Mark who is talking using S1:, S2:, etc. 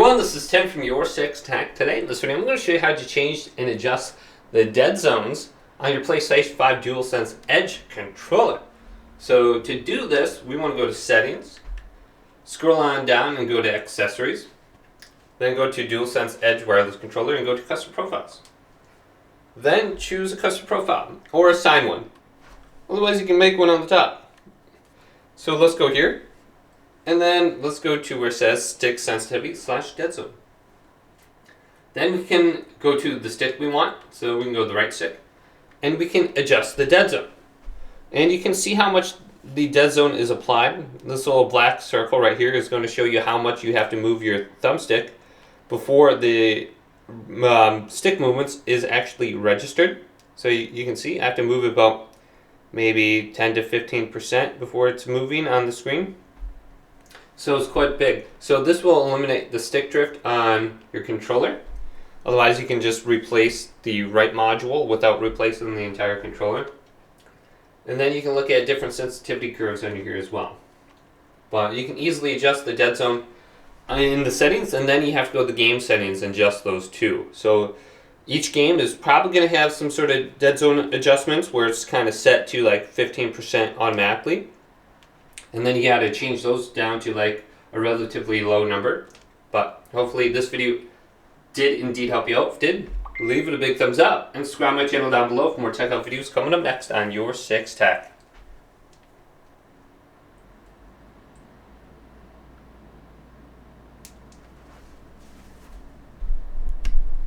S1: everyone, this is Tim from Your 6 Tech. Today in this video I'm going to show you how to change and adjust the dead zones on your PlayStation 5 DualSense Edge controller. So to do this, we want to go to Settings, scroll on down and go to Accessories, then go to DualSense Edge Wireless Controller and go to Custom Profiles. Then choose a custom profile or assign one. Otherwise you can make one on the top. So let's go here. And then let's go to where it says Stick Sensitivity / Dead Zone. Then we can go to the stick we want. So we can go to the right stick. And we can adjust the dead zone. And you can see how much the dead zone is applied. This little black circle right here is going to show you how much you have to move your thumbstick before the stick movements is actually registered. So you can see I have to move about maybe 10 to 15% before it's moving on the screen. So it's quite big. So this will eliminate the stick drift on your controller. Otherwise you can just replace the right module without replacing the entire controller. And then you can look at different sensitivity curves under here as well. But you can easily adjust the dead zone in the settings, and then you have to go to the game settings and adjust those too. So each game is probably going to have some sort of dead zone adjustments where it's kind of set to like 15% automatically. And then you got to change those down to like a relatively low number. But hopefully this video did indeed help you out. If it did, leave it a big thumbs up and subscribe to my channel down below for more tech help videos coming up next on Your 6 Tech.